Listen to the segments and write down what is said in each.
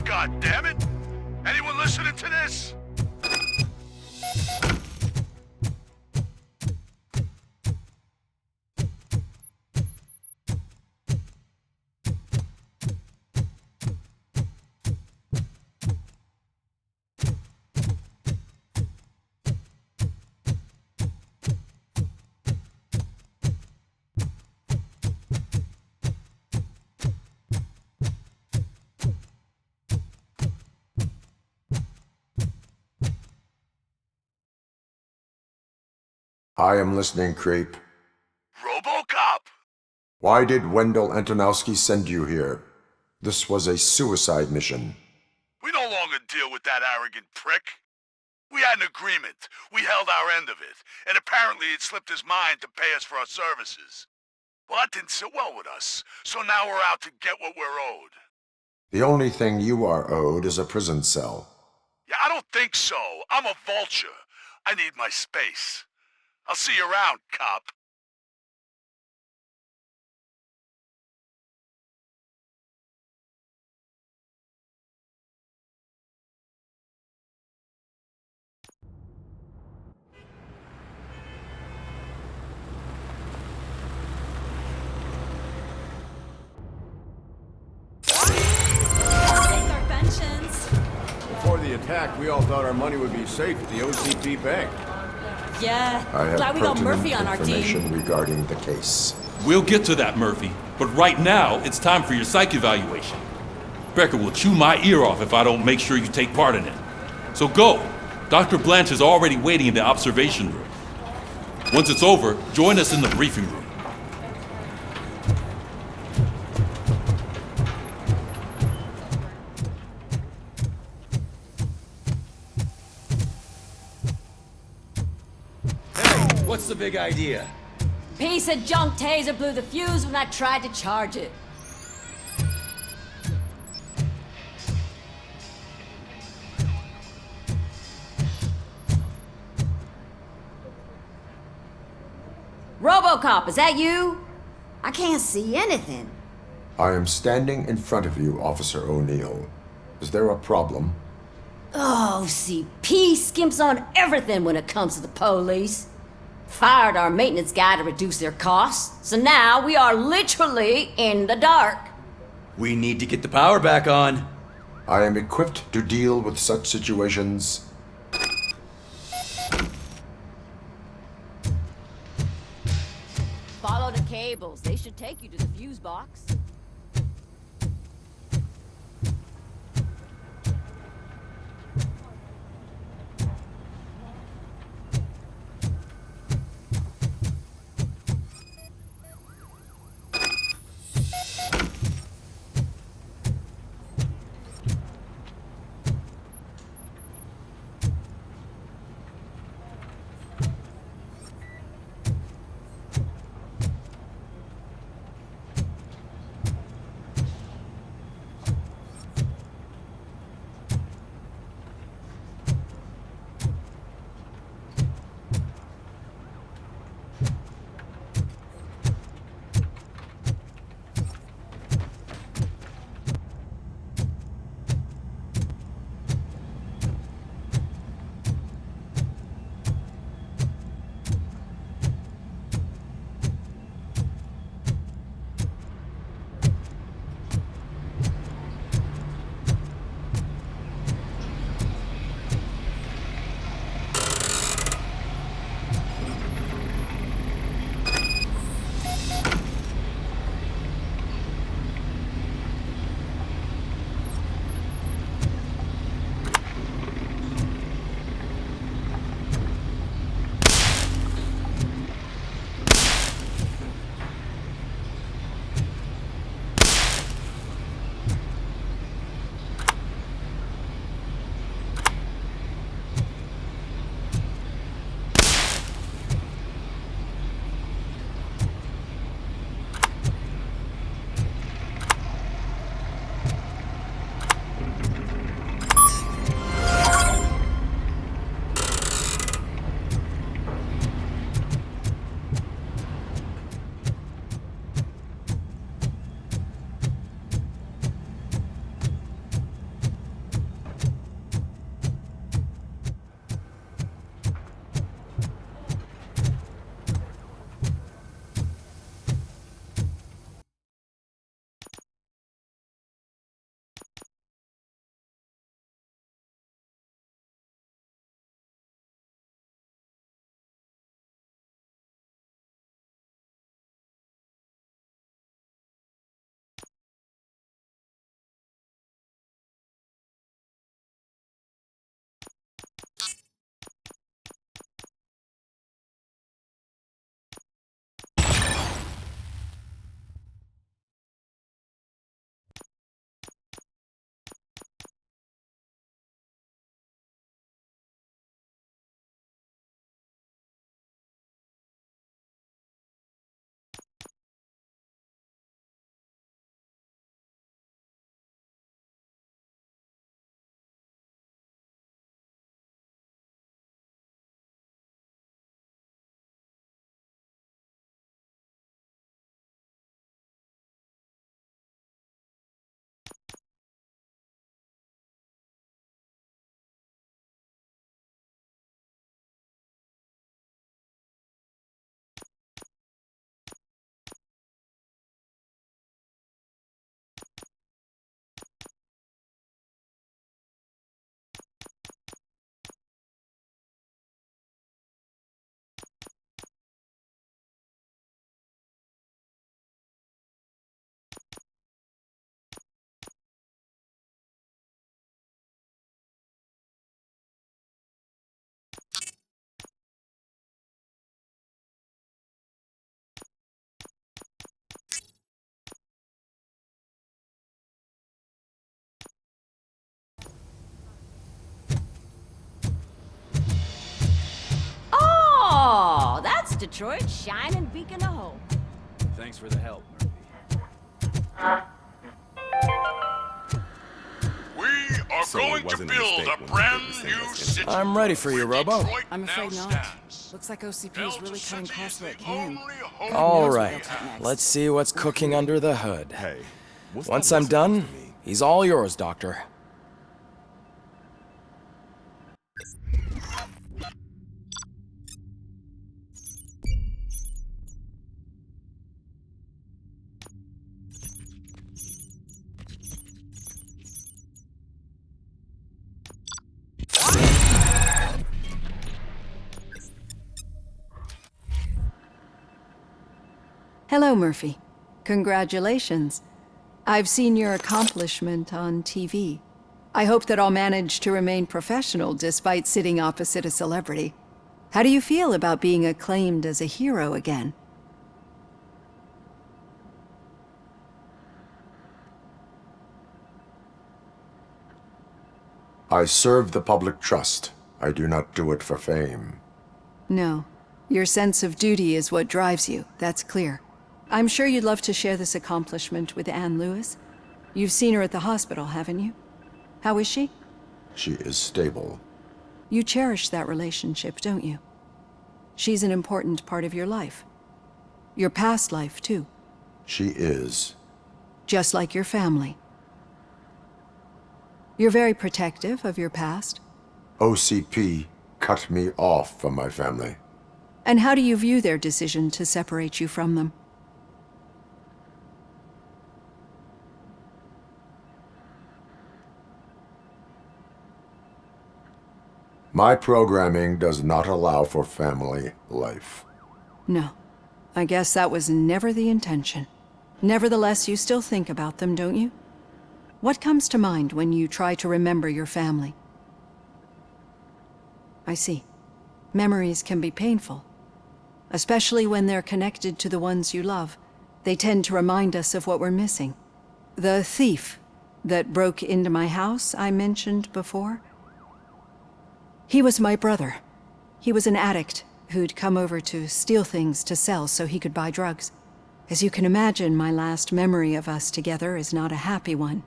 God damn it! Anyone listening to this? I am listening, Creep. Robocop! Why did Wendell Antonowski send you here? This was a suicide mission. We no longer deal with that arrogant prick. We had an agreement. We held our end of it, and apparently it slipped his mind to pay us for our services. Well, that didn't sit well with us, so now we're out to get what we're owed. The only thing you are owed is a prison cell. Yeah, I don't think so. I'm a vulture. I need my space. I'll see you around, cop. Before the attack, we all thought our money would be safe at the OCP bank. Yeah, I have glad we got pertinent Murphy on our information team. regarding the case. We'll get to that, Murphy. But right now, it's time for your psych evaluation. Becker will chew my ear off if I don't make sure you take part in it. So go. Dr. Blanche is already waiting in the observation room. Once it's over, join us in the briefing room. What's the big idea? Piece of junk taser blew the fuse when I tried to charge it. Robocop, is that you? I can't see anything. I am standing in front of you, Officer O'Neill. Is there a problem? Oh, CP skimps on everything when it comes to the police. Fired our maintenance guy to reduce their costs, so now we are literally in the dark. We need to get the power back on. I am equipped to deal with such situations. Follow the cables. They should take you to the fuse box. Detroit's shining beacon of hope. Thanks for the help, Murphy. We are So it going to wasn't a build mistake a when brand they didn't send new us in. city. I'm ready for you, Robo. Detroit I'm afraid now not. stands. Looks like OCP is really cutting Delta costs where City it is the can. only home All knows what right, they'll take next. let's see what's cooking under the hood. Hey, what's Once that I'm done, supposed to mean? he's all yours, Doctor. Hello, Murphy. Congratulations. I've seen your accomplishment on TV. I hope that I'll manage to remain professional despite sitting opposite a celebrity. How do you feel about being acclaimed as a hero again? I serve the public trust. I do not do it for fame. No. Your sense of duty is what drives you, that's clear. I'm sure you'd love to share this accomplishment with Anne Lewis. You've seen her at the hospital, haven't you? How is she? She is stable. You cherish that relationship, don't you? She's an important part of your life. Your past life, too. She is. Just like your family. You're very protective of your past. OCP cut me off from my family. And how do you view their decision to separate you from them? My programming does not allow for family life. No. I guess that was never the intention. Nevertheless, you still think about them, don't you? What comes to mind when you try to remember your family? I see. Memories can be painful. Especially when they're connected to the ones you love. They tend to remind us of what we're missing. The thief that broke into my house I mentioned before? He was my brother. He was an addict who'd come over to steal things to sell so he could buy drugs. As you can imagine, my last memory of us together is not a happy one.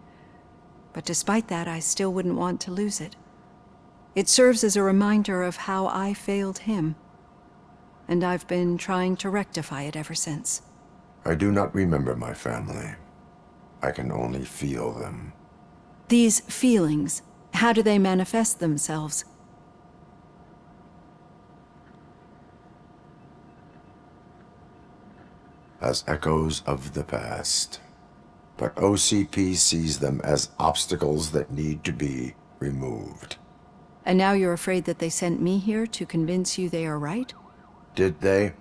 But despite that, I still wouldn't want to lose it. It serves as a reminder of how I failed him. And I've been trying to rectify it ever since. I do not remember my family. I can only feel them. These feelings, how do they manifest themselves? As echoes of the past. But OCP sees them as obstacles that need to be removed. And now you're afraid that they sent me here to convince you they are right? Did they?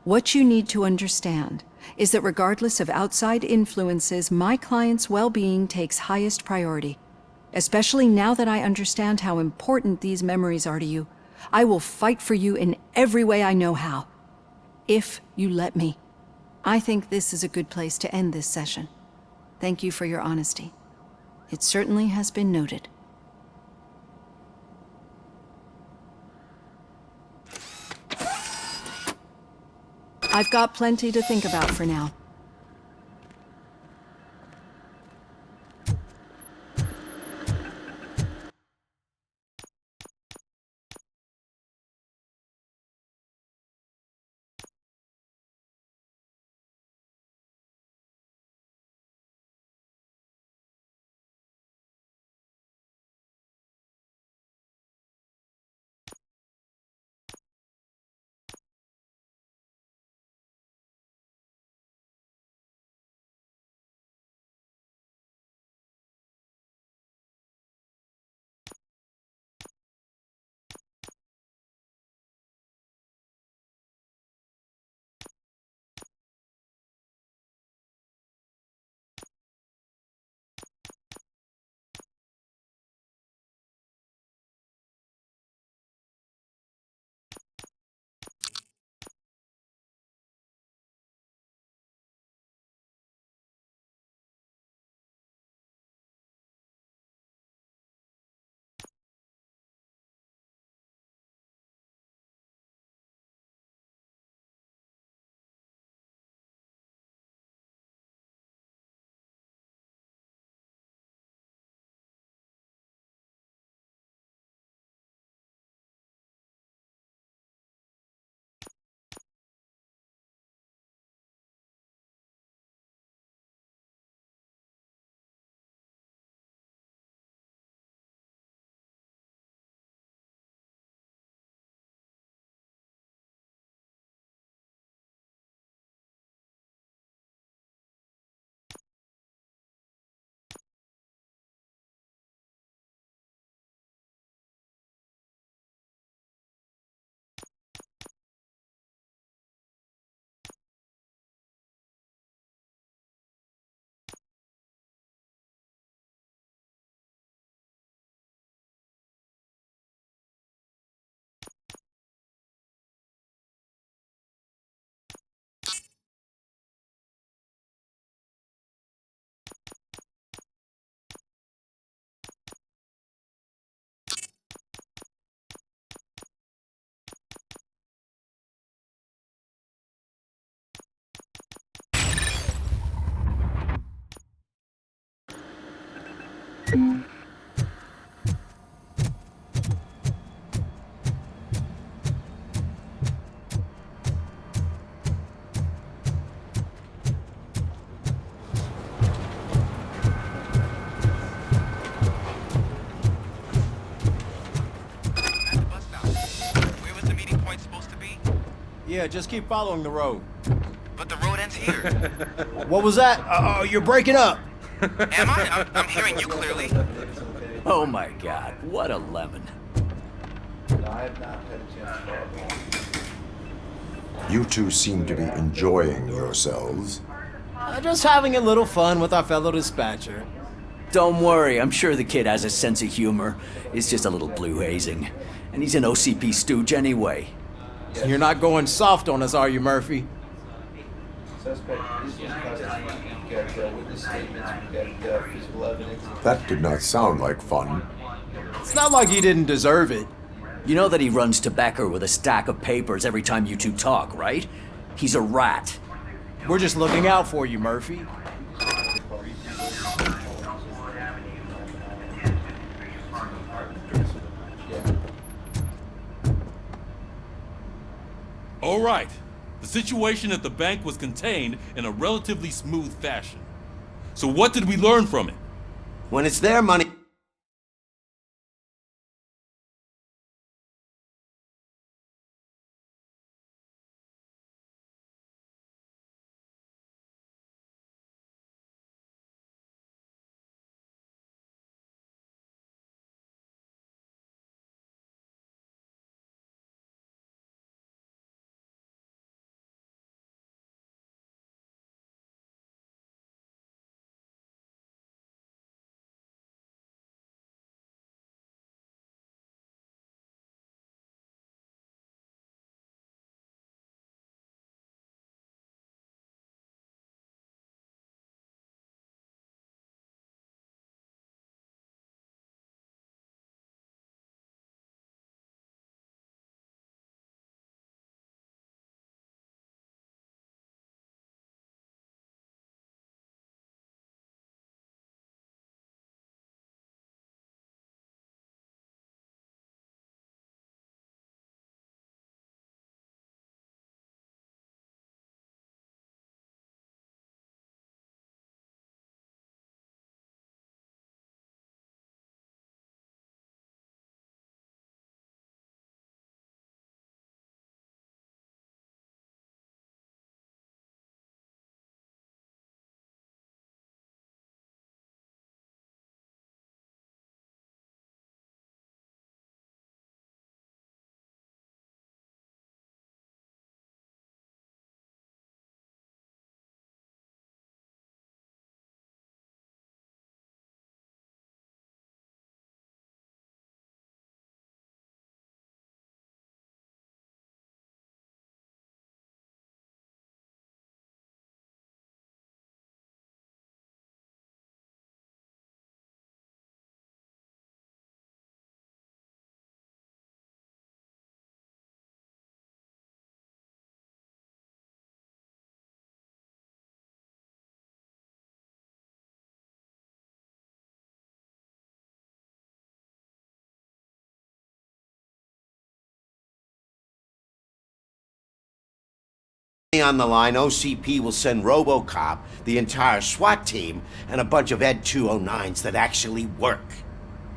What you need to understand is that regardless of outside influences, my client's well-being takes highest priority. Especially now that I understand how important these memories are to you. I will fight for you in every way I know how. If you let me. I think this is a good place to end this session. Thank you for your honesty. It certainly has been noted. I've got plenty to think about for now. Where was the meeting point supposed to be? Yeah, just keep following the road. But the road ends here. What was that? You're breaking up. Am I? I'm hearing you clearly. Oh my god, what a lemon. You two seem to be enjoying yourselves. Just having a little fun with our fellow dispatcher. Don't worry, I'm sure the kid has a sense of humor. It's just a little blue hazing. And he's an OCP stooge anyway. You're not going soft on us, are you, Murphy? That did not sound like fun. It's not like he didn't deserve it. You know that he runs to Becker with a stack of papers every time you two talk, right? He's a rat. We're just looking out for you, Murphy. All right. The situation at the bank was contained in a relatively smooth fashion. So what did we learn from it? When it's their money... on the line, OCP will send Robocop, the entire SWAT team, and a bunch of Ed 209s that actually work.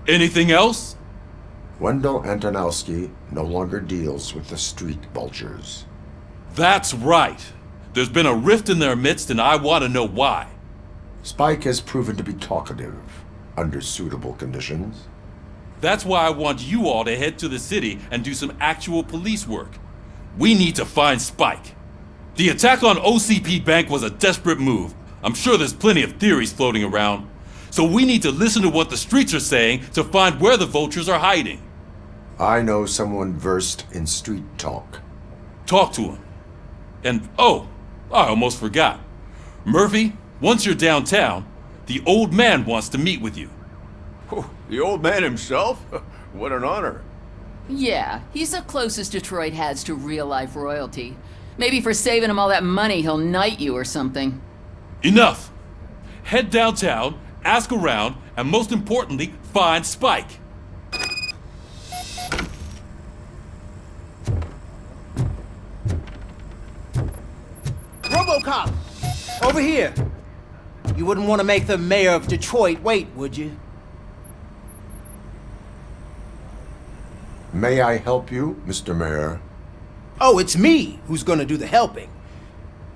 Anything else? Wendell Antonowski no longer deals with the street vultures. That's right. There's been a rift in their midst, and I want to know why. Spike has proven to be talkative, under suitable conditions. That's why I want you all to head to the city and do some actual police work. We need to find Spike. The attack on OCP Bank was a desperate move. I'm sure there's plenty of theories floating around. So we need to listen to what the streets are saying to find where the vultures are hiding. I know someone versed in street talk. Talk to him. And, oh, I almost forgot. Murphy, once you're downtown, the old man wants to meet with you. Oh, the old man himself? What an honor. Yeah, he's the closest Detroit has to real-life royalty. Maybe for saving him all that money, he'll knight you or something. Enough! Head downtown, ask around, and most importantly, find Spike. Robocop! Over here! You wouldn't want to make the mayor of Detroit wait, would you? May I help you, Mr. Mayor? Oh, it's me who's gonna do the helping.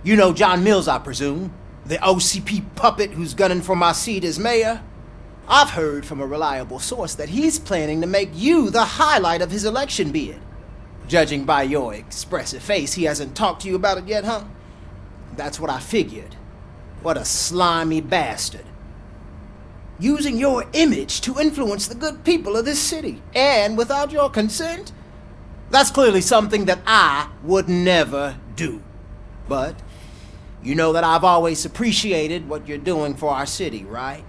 You know John Mills, I presume? The OCP puppet who's gunning for my seat as mayor? I've heard from a reliable source that he's planning to make you the highlight of his election bid. Judging by your expressive face, he hasn't talked to you about it yet, huh? That's what I figured. What a slimy bastard. Using your image to influence the good people of this city, and without your consent? That's clearly something that I would never do. But you know that I've always appreciated what you're doing for our city, right?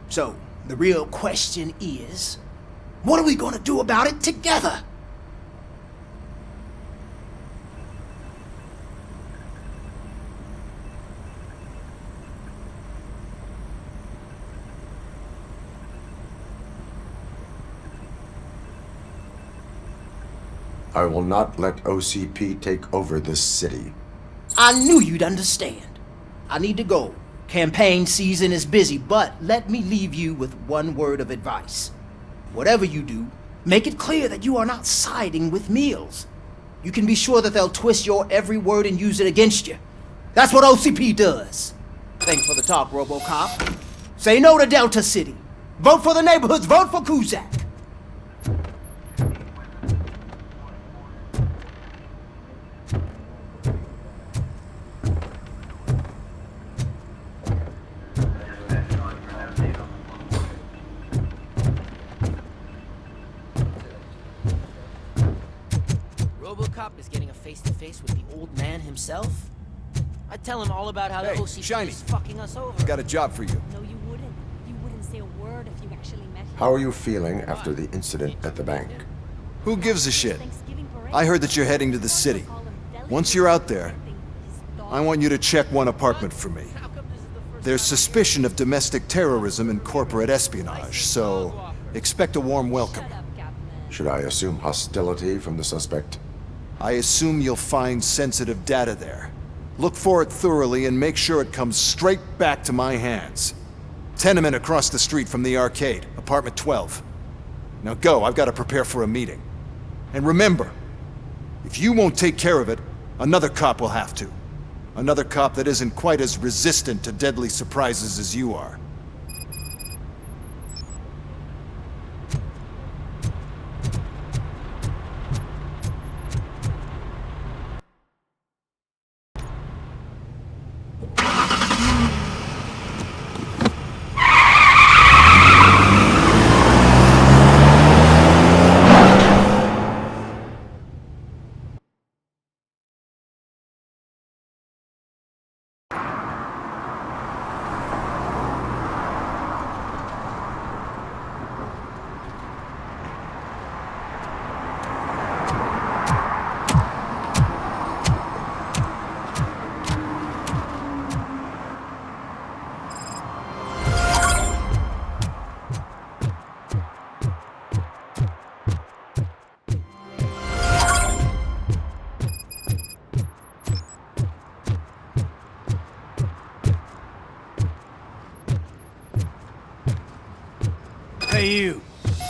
So, the real question is, what are we gonna do about it together? I will not let OCP take over this city. I knew you'd understand. I need to go. Campaign season is busy, but let me leave you with one word of advice. Whatever you do, make it clear that you are not siding with Mills. You can be sure that they'll twist your every word and use it against you. That's what OCP does. Thanks for the talk, Robocop. Say no to Delta City. Vote for the neighborhoods. Vote for Kuzak. Robocop is getting a face-to-face with the old man himself? I'd tell him all about how the OCP Shiny. is fucking us over. I've got a job for you. No, you wouldn't. You wouldn't say a word if you actually met him. How are you feeling after the incident at the bank? Who gives a shit? I heard that you're heading to the city. Once you're out there, I want you to check one apartment for me. There's suspicion of domestic terrorism and corporate espionage, so expect a warm welcome. Should I assume hostility from the suspect? I assume you'll find sensitive data there. Look for it thoroughly and make sure it comes straight back to my hands. Tenement across the street from the arcade, apartment 12. Now go, I've got to prepare for a meeting. And remember, if you won't take care of it, another cop will have to. Another cop that isn't quite as resistant to deadly surprises as you are. Hey you,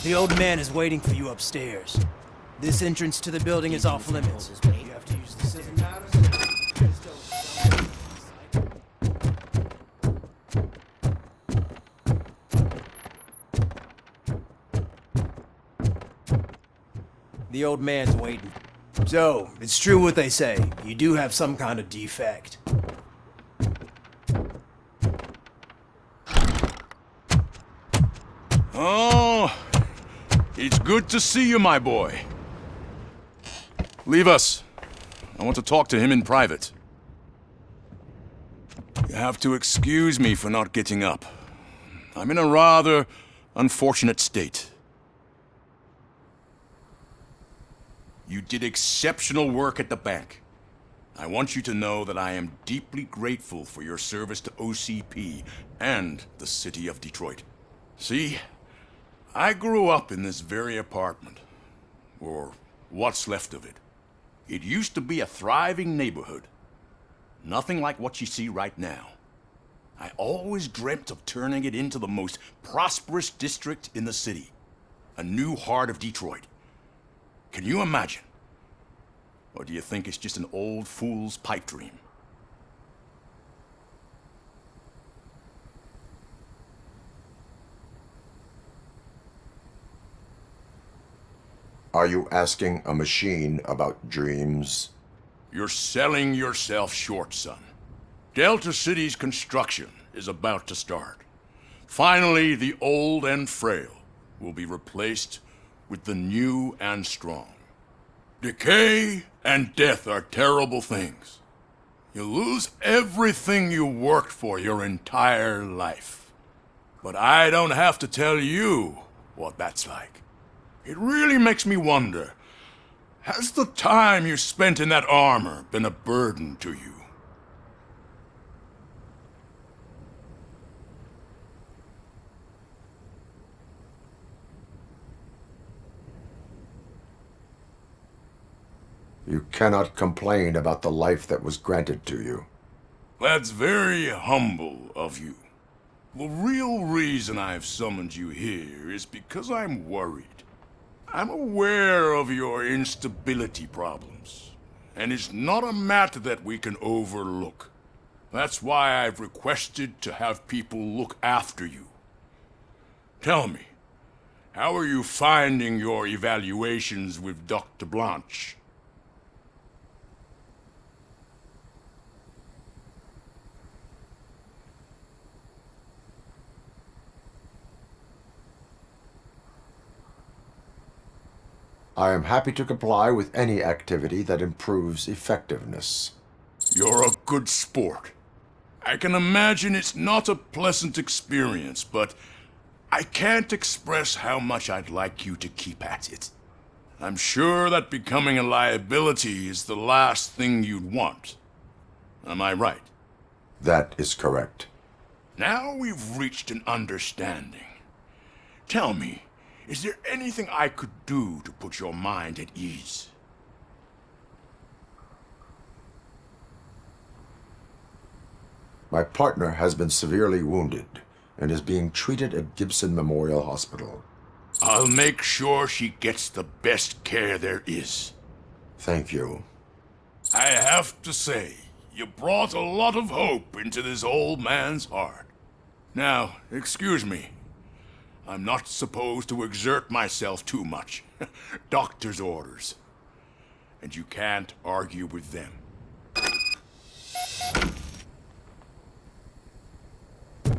the old man is waiting for you upstairs. This entrance to the building is off limits. You have to use the stairs. The old man's waiting. So, it's true what they say. You do have some kind of defect. Oh, it's good to see you, my boy. Leave us. I want to talk to him in private. You have to excuse me for not getting up. I'm in a rather unfortunate state. You did exceptional work at the bank. I want you to know that I am deeply grateful for your service to OCP and the city of Detroit. See, I grew up in this very apartment, or what's left of it. It used to be a thriving neighborhood. Nothing like what you see right now. I always dreamt of turning it into the most prosperous district in the city. A new heart of Detroit. Can you imagine? Or do you think it's just an old fool's pipe dream? Are you asking a machine about dreams? You're selling yourself short, son. Delta City's construction is about to start. Finally, the old and frail will be replaced with the new and strong. Decay and death are terrible things. You lose everything you worked for your entire life. But I don't have to tell you what that's like. It really makes me wonder, has the time you spent in that armor been a burden to you? You cannot complain about the life that was granted to you. That's very humble of you. The real reason I've summoned you here is because I'm worried. I'm aware of your instability problems, and it's not a matter that we can overlook. That's why I've requested to have people look after you. Tell me, how are you finding your evaluations with Dr. Blanche? I am happy to comply with any activity that improves effectiveness. You're a good sport. I can imagine it's not a pleasant experience, but I can't express how much I'd like you to keep at it. I'm sure that becoming a liability is the last thing you'd want. Am I right? That is correct. Now we've reached an understanding. Tell me, is there anything I could do to put your mind at ease? My partner has been severely wounded and is being treated at Gibson Memorial Hospital. I'll make sure she gets the best care there is. Thank you. I have to say, you brought a lot of hope into this old man's heart. Now, excuse me. I'm not supposed to exert myself too much. Doctor's orders. And you can't argue with them.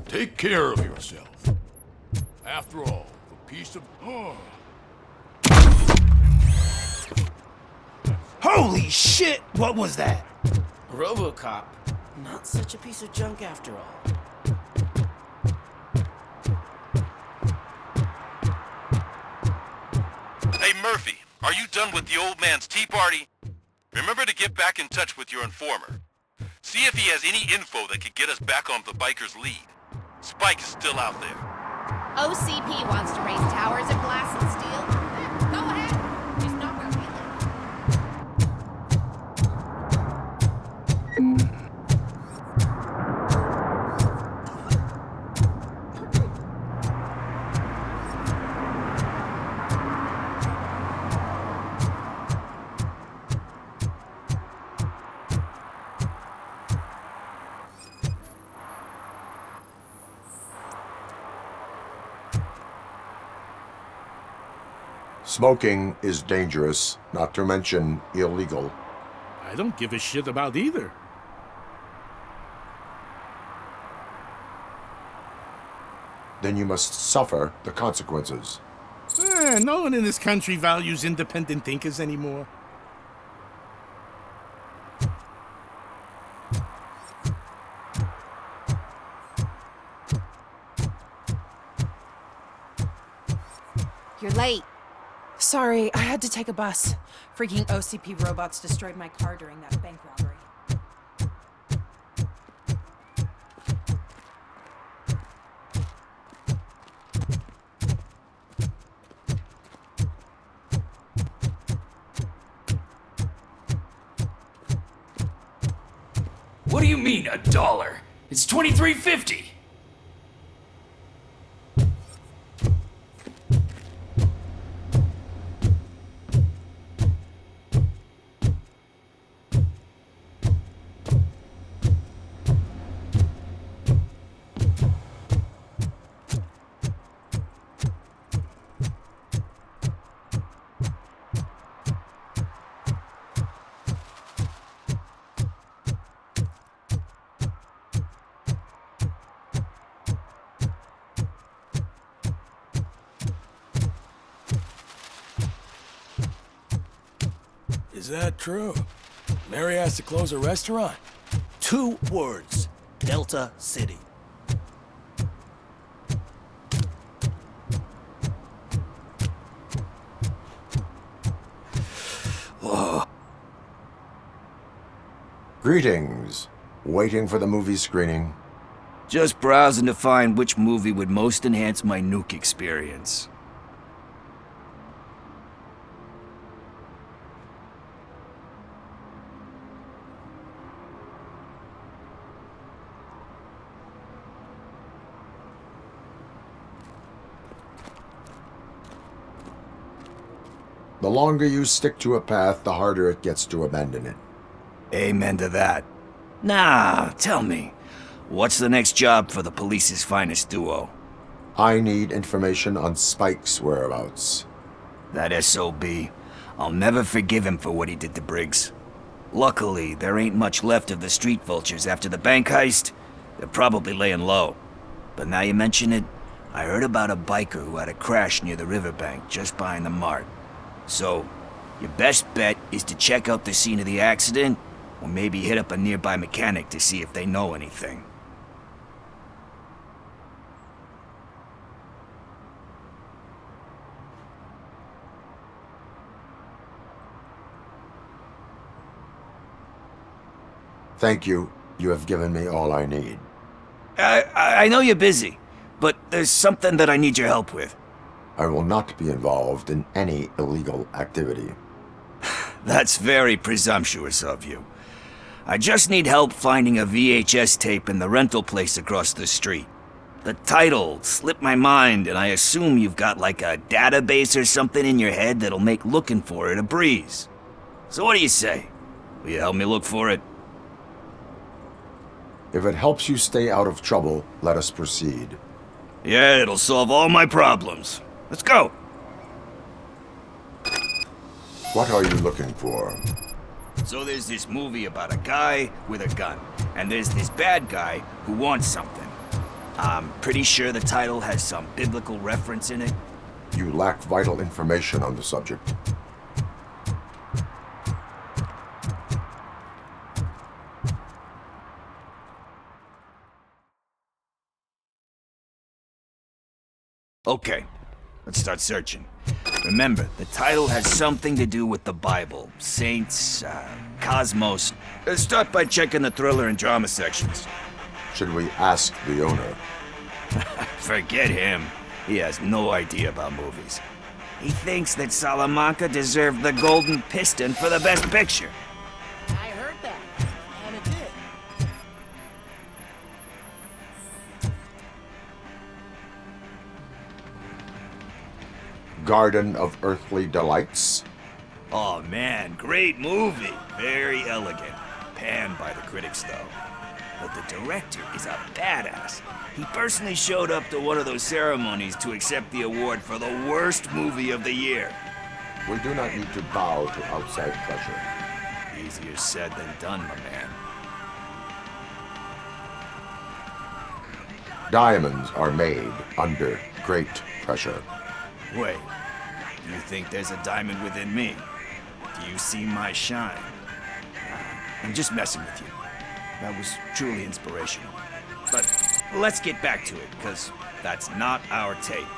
Take care of yourself. After all, the peace of... Oh. Holy shit! What was that? Robocop. Not such a piece of junk after all. Hey, Murphy, are you done with the old man's tea party? Remember to get back in touch with your informer. See if he has any info that could get us back on the biker's lead. Spike is still out there. OCP wants to raise towers of glass and steel. Go ahead. Just not where we live. Smoking is dangerous, not to mention illegal. I don't give a shit about either. Then you must suffer the consequences. No one in this country values independent thinkers anymore. You're late. Sorry, I had to take a bus. Freaking OCP robots destroyed my car during that bank robbery. you mean, $1? It's $23.50. Is that true? Mary has to close a restaurant? 2 words. Delta City. Whoa. Greetings. Waiting for the movie screening? Just browsing to find which movie would most enhance my nuke experience. The longer you stick to a path, the harder it gets to abandon it. Amen to that. Now, tell me, what's the next job for the police's finest duo? I need information on Spike's whereabouts. That SOB. I'll never forgive him for what he did to Briggs. Luckily, there ain't much left of the street vultures after the bank heist. They're probably laying low. But now you mention it, I heard about a biker who had a crash near the riverbank just behind the mart. So, your best bet is to check out the scene of the accident, or maybe hit up a nearby mechanic to see if they know anything. Thank you. You have given me all I need. I know you're busy, but there's something that I need your help with. I will not be involved in any illegal activity. That's very presumptuous of you. I just need help finding a VHS tape in the rental place across the street. The title slipped my mind, and I assume you've got like a database or something in your head that'll make looking for it a breeze. So what do you say? Will you help me look for it? If it helps you stay out of trouble, let us proceed. Yeah, it'll solve all my problems. Let's go! What are you looking for? So there's this movie about a guy with a gun, and there's this bad guy who wants something. I'm pretty sure the title has some biblical reference in it. You lack vital information on the subject. Okay, let's start searching. Remember, the title has something to do with the Bible, saints, cosmos. Let's start by checking the thriller and drama sections. Should we ask the owner? Forget him. He has no idea about movies. He thinks that Salamanca deserved the Golden Piston for the Best Picture. I heard that, and it did. Garden of Earthly Delights? Oh man, great movie. Very elegant. Panned by the critics though. But the director is a badass. He personally showed up to one of those ceremonies to accept the award for the worst movie of the year. We do not need to bow to outside pressure. Easier said than done, my man. Diamonds are made under great pressure. Wait, do you think there's a diamond within me? Do you see my shine? I'm just messing with you. That was truly inspirational. But let's get back to it, because that's not our tape.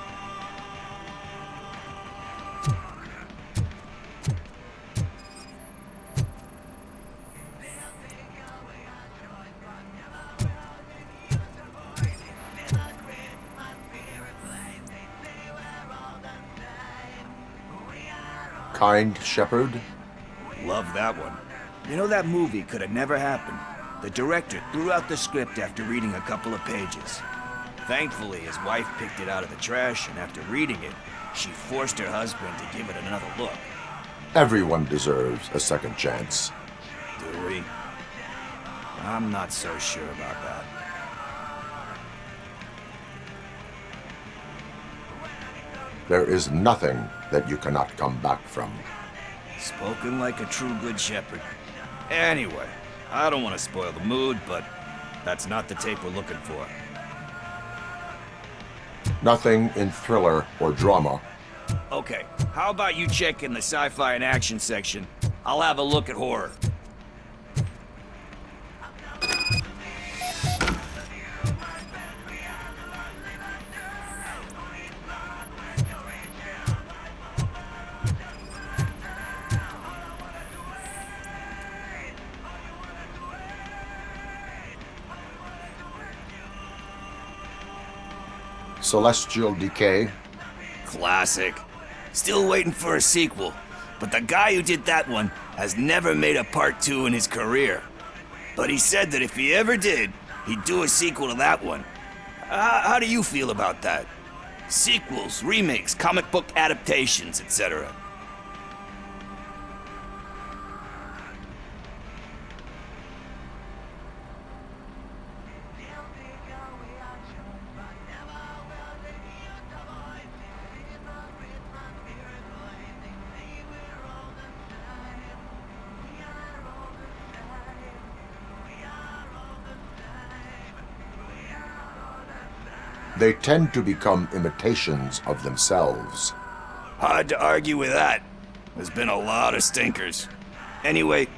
Kind Shepherd? Love that one. You know, that movie could have never happened. The director threw out the script after reading a couple of pages. Thankfully, his wife picked it out of the trash, and after reading it, she forced her husband to give it another look. Everyone deserves a second chance. Do we? I'm not so sure about that. There is nothing that you cannot come back from. Spoken like a true good shepherd. Anyway, I don't want to spoil the mood, but that's not the tape we're looking for. Nothing in thriller or drama. Okay, how about you check in the sci-fi and action section? I'll have a look at horror. Celestial Decay. Classic. Still waiting for a sequel, but the guy who did that one has never made a part 2 in his career. But he said that if he ever did, he'd do a sequel to that one. How do you feel about that? Sequels, remakes, comic book adaptations, etc. They tend to become imitations of themselves. Hard to argue with that. There's been a lot of stinkers. Anyway,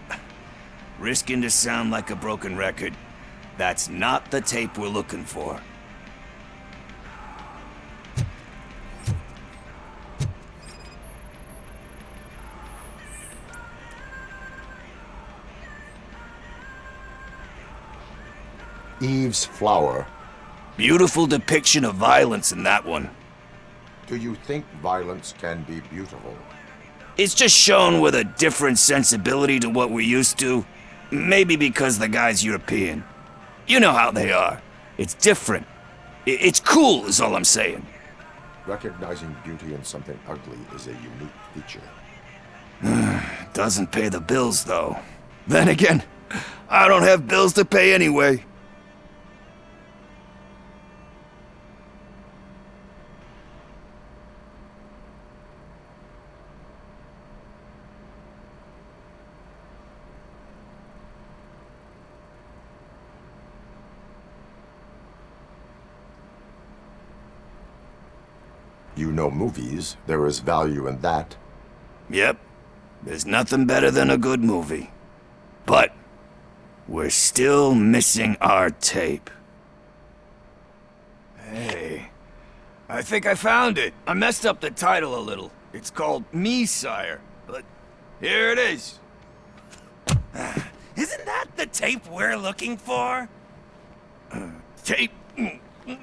risking to sound like a broken record, that's not the tape we're looking for. Eve's Flower. Beautiful depiction of violence in that one. Do you think violence can be beautiful? It's just shown with a different sensibility to what we're used to. Maybe because the guy's European. You know how they are. It's different. It's cool, is all I'm saying. Recognizing beauty in something ugly is a unique feature. Doesn't pay the bills, though. Then again, I don't have bills to pay anyway. You know movies. There is value in that. Yep. There's nothing better than a good movie. But we're still missing our tape. Hey, I think I found it. I messed up the title a little. It's called Me, Sire. But here it is. Isn't that the tape we're looking for? Tape?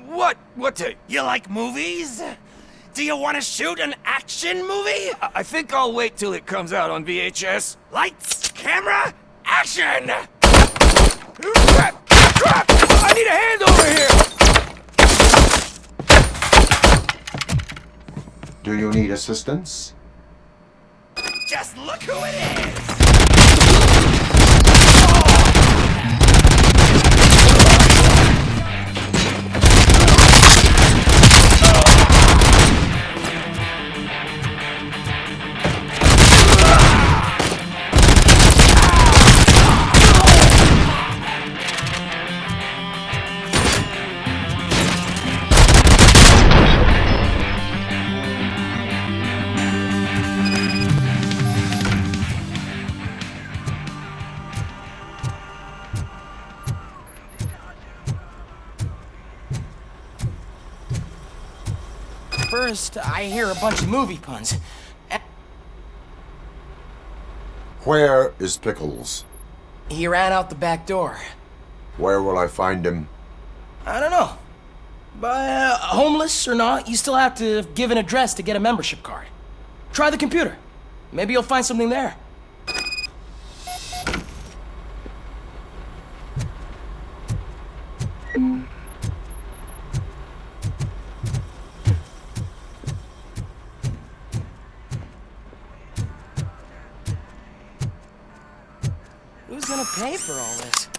What? What tape? You like movies? Do you want to shoot an action movie? I think I'll wait till it comes out on VHS. Lights, camera, action! Crap! Crap! I need a hand over here! Do you need assistance? Just look who it is! First, I hear a bunch of movie puns. Where is Pickles? He ran out the back door. Where will I find him? I don't know. But homeless or not, you still have to give an address to get a membership card. Try the computer. Maybe you'll find something there. gonna pay for all this?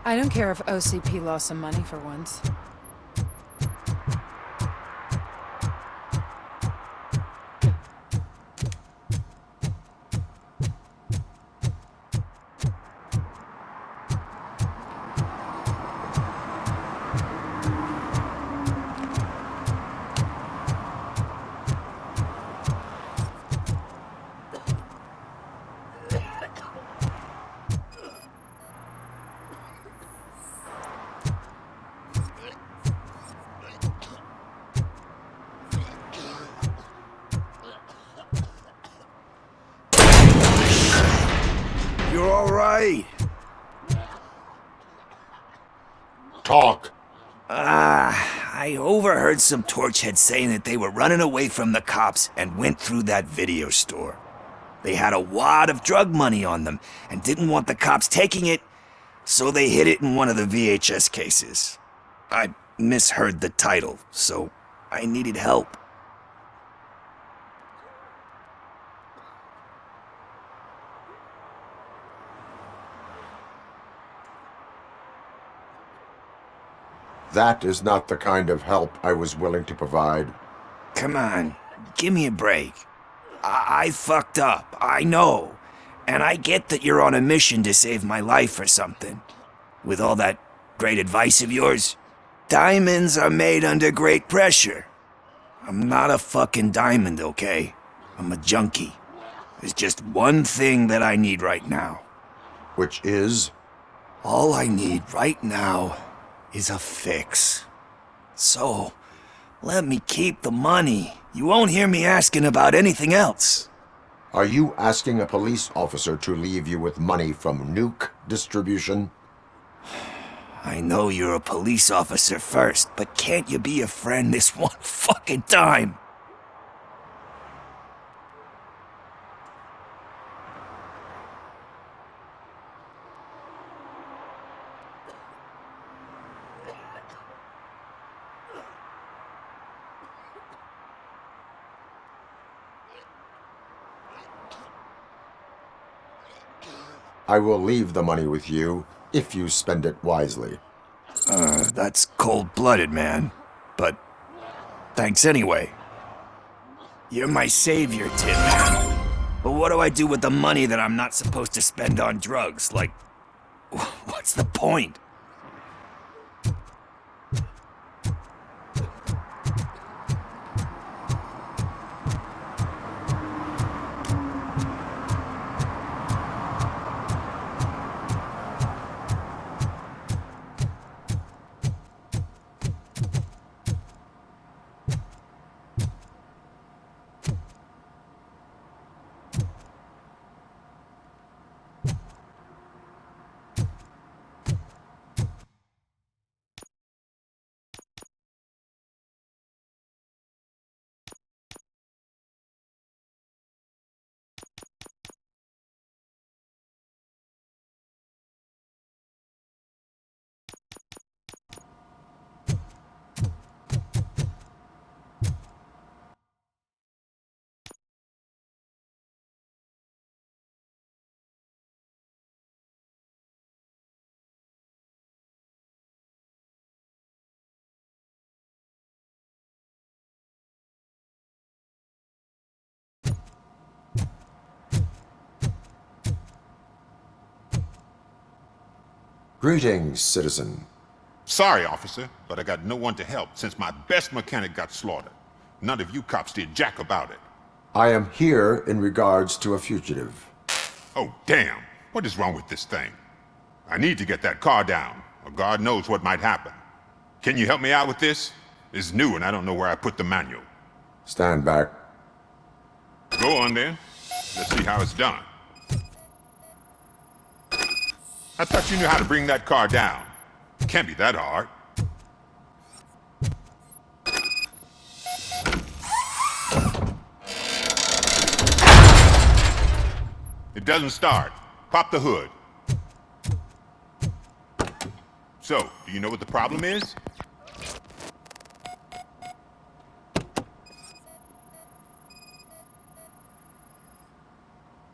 I don't care if OCP lost some money for once. You're all right. Talk. I overheard some torchheads saying that they were running away from the cops and went through that video store. They had a wad of drug money on them and didn't want the cops taking it, so they hid it in one of the VHS cases. I misheard the title, so I needed help. That is not the kind of help I was willing to provide. Come on, give me a break. I fucked up, I know. And I get that you're on a mission to save my life or something. With all that great advice of yours, diamonds are made under great pressure. I'm not a fucking diamond, okay? I'm a junkie. There's just one thing that I need right now. Which is? All I need right now is a fix. So, let me keep the money. You won't hear me asking about anything else. Are you asking a police officer to leave you with money from nuke distribution? I know you're a police officer first, but can't you be a friend this one fucking time? I will leave the money with you if you spend it wisely. That's cold-blooded, man. But thanks anyway. You're my savior, Tin Man. But what do I do with the money that I'm not supposed to spend on drugs? Like, what's the point? Greetings, citizen. Sorry, officer, but I got no one to help since my best mechanic got slaughtered. None of you cops did jack about it. I am here in regards to a fugitive. Oh, damn. What is wrong with this thing? I need to get that car down, or God knows what might happen. Can you help me out with this? It's new and I don't know where I put the manual. Stand back. Go on then. Let's see how it's done. I thought you knew how to bring that car down. Can't be that hard. It doesn't start. Pop the hood. So, do you know what the problem is?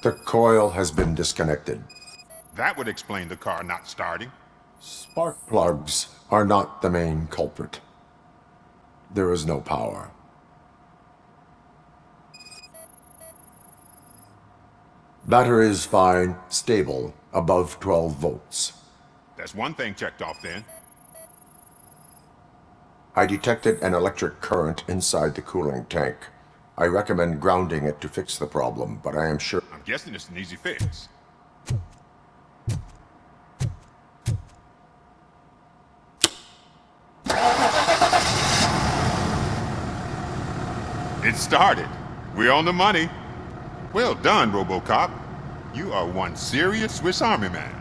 The coil has been disconnected. That would explain the car not starting. Spark plugs are not the main culprit. There is no power. Battery is fine, stable, above 12 volts. That's one thing checked off then. I detected an electric current inside the cooling tank. I recommend grounding it to fix the problem, but I am sure... I'm guessing it's an easy fix. It started. We're on the money. Well done, Robocop. You are one serious Swiss Army man.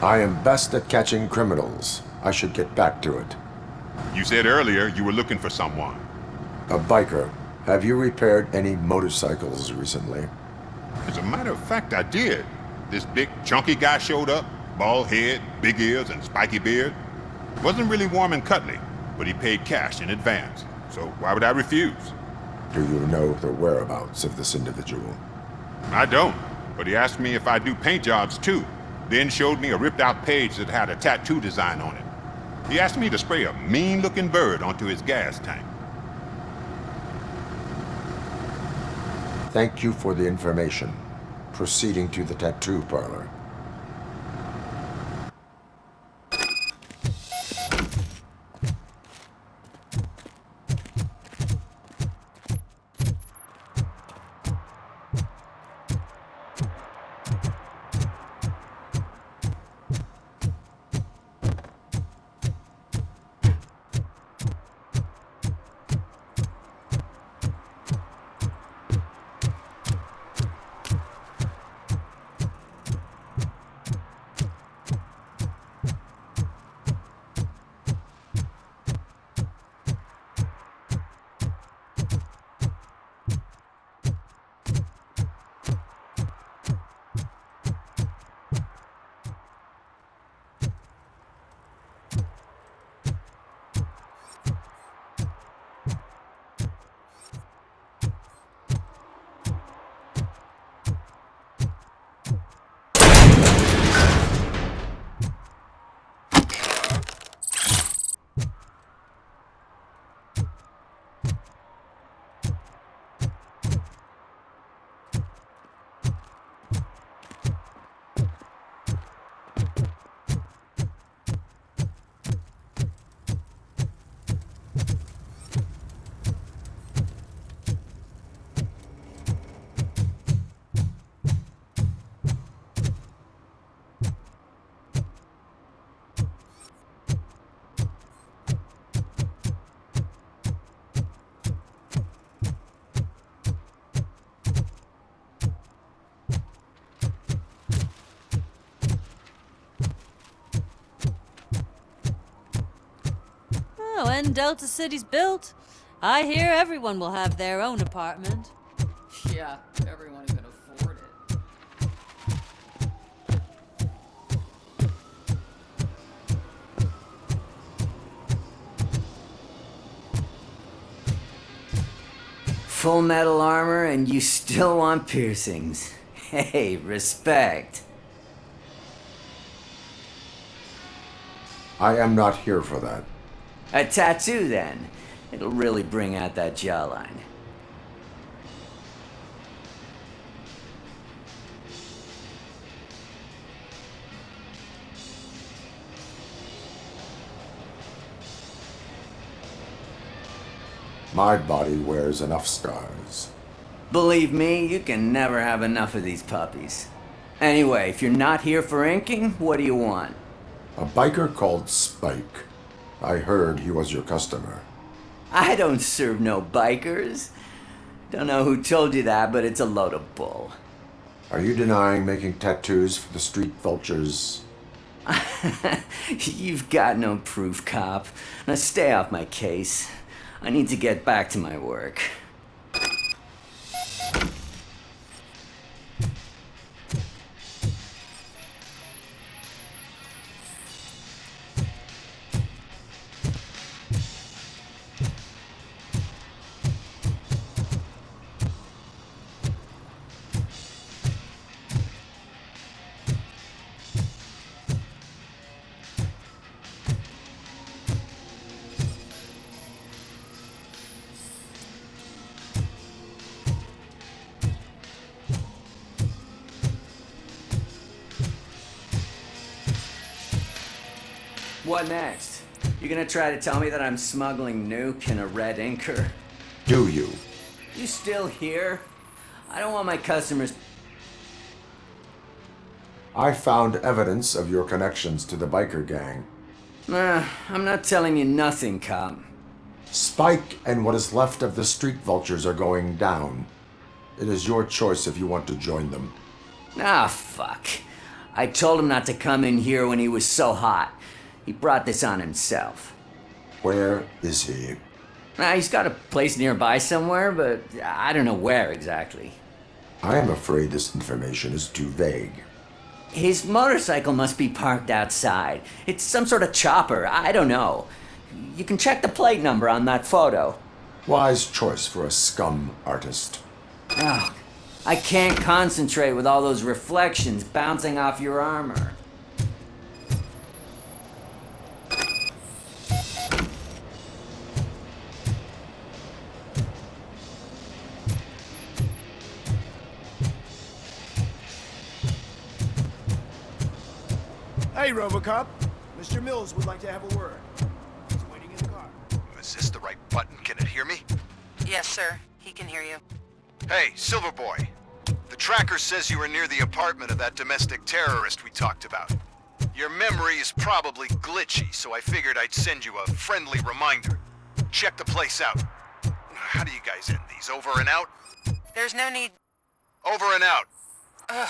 I am best at catching criminals. I should get back to it. You said earlier you were looking for someone. A biker. Have you repaired any motorcycles recently? As a matter of fact, I did. This big, chunky guy showed up. Bald head, big ears, and spiky beard. Wasn't really warm and cuddly, but he paid cash in advance. So why would I refuse? Do you know the whereabouts of this individual? I don't, but he asked me if I do paint jobs too. Then showed me a ripped-out page that had a tattoo design on it. He asked me to spray a mean-looking bird onto his gas tank. Thank you for the information. Proceeding to the tattoo parlor. When Delta City's built, I hear everyone will have their own apartment. Yeah, everyone who can afford it. Full metal armor and you still want piercings. Hey, respect. I am not here for that. A tattoo, then. It'll really bring out that jawline. My body wears enough scars. Believe me, you can never have enough of these puppies. Anyway, if you're not here for inking, what do you want? A biker called Spike. I heard he was your customer. I don't serve no bikers. Don't know who told you that, but it's a load of bull. Are you denying making tattoos for the street vultures? You've got no proof, cop. Now stay off my case. I need to get back to my work. What next? You gonna try to tell me that I'm smuggling nuke in a red inker? Do you? You still here? I don't want my customers... I found evidence of your connections to the biker gang. I'm not telling you nothing, cop. Spike and what is left of the street vultures are going down. It is your choice if you want to join them. Ah, fuck. I told him not to come in here when he was so hot. He brought this on himself. Where is he? He's got a place nearby somewhere, but I don't know where exactly. I am afraid this information is too vague. His motorcycle must be parked outside. It's some sort of chopper. I don't know. You can check the plate number on that photo. Wise choice for a scum artist. Oh, I can't concentrate with all those reflections bouncing off your armor. Hey, Robocop. Mr. Mills would like to have a word. He's waiting in the car. Is this the right button? Can it hear me? Yes, sir. He can hear you. Hey, Silverboy. The tracker says you were near the apartment of that domestic terrorist we talked about. Your memory is probably glitchy, so I figured I'd send you a friendly reminder. Check the place out. How do you guys end these? Over and out? There's no need... Over and out. Ugh.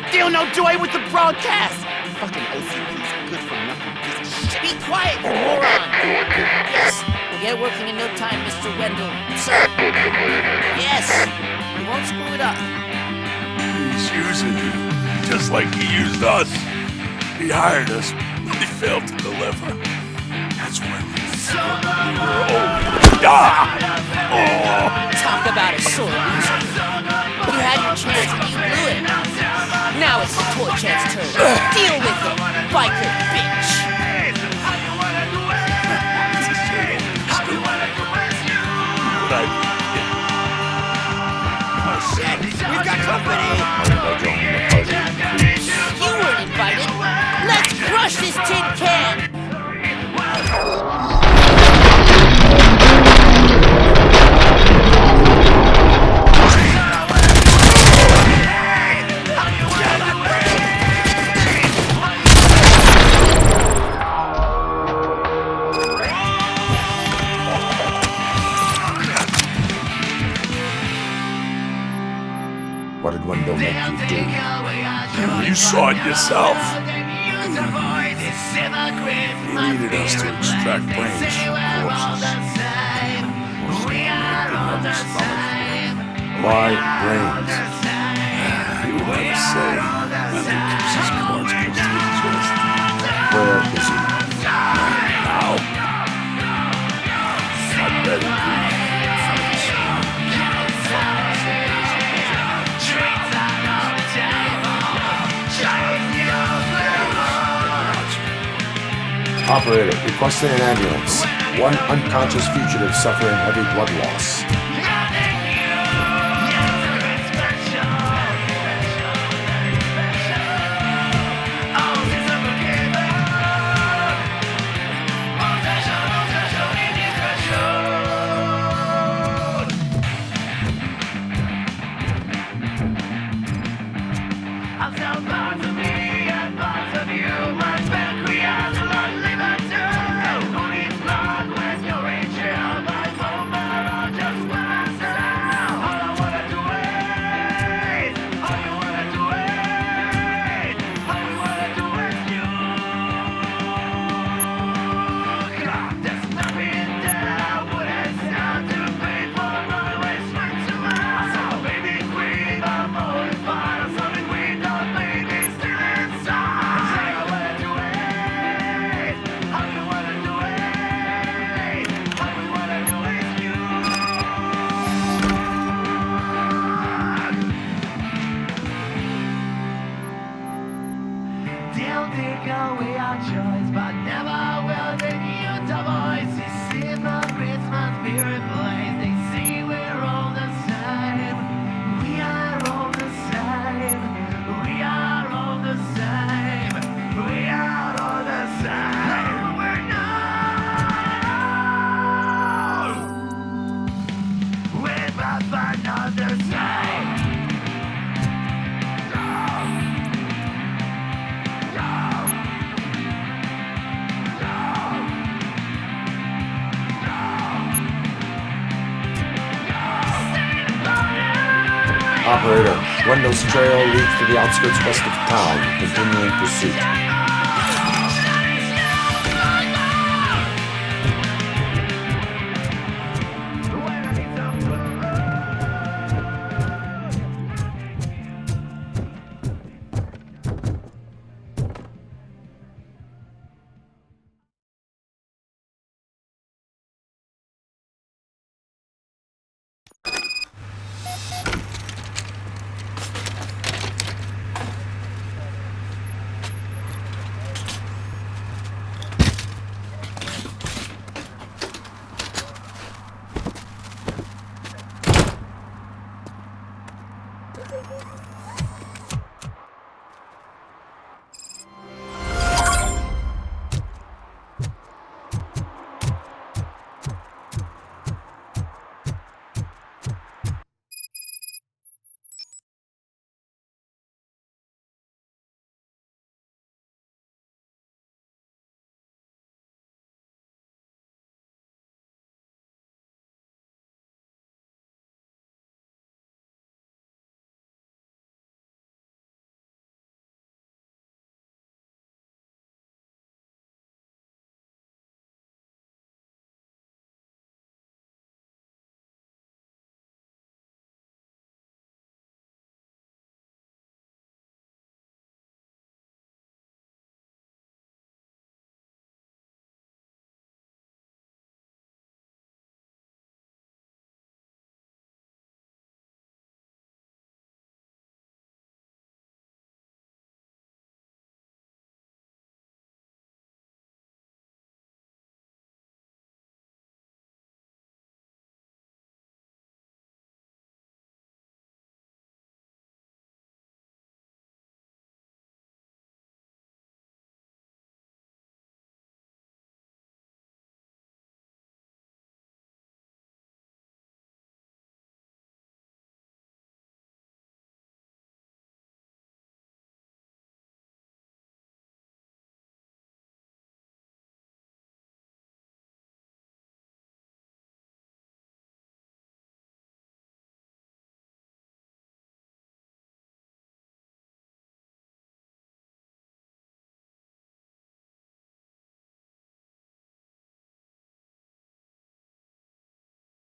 Still no joy with the broadcast! Fucking OCP's good for nothing piece of shit. Be quiet, you moron! Yes, we'll get working in no time, Mr. Wendell. Sir! Yes! We won't screw it up. He's using you, just like he used us. He hired us, but he failed to deliver. That's when we were old. Talk about a sore loser. You had your chance and you blew it. Now it's the toy chance turn. Deal with it, biker bitch. Oh shit, we've got company. You weren't invited. Let's crush this tin can. What did Wendell make you do? You saw it yourself. He needed us to extract brains from corpses. Why brains? He would never say. Wendell keeps his cards close to his chest. Where is he? Now? I bet he Operator, requesting an ambulance. One unconscious fugitive suffering heavy blood loss. Operator, Wendell's trail leads to the outskirts west of town, continuing pursuit.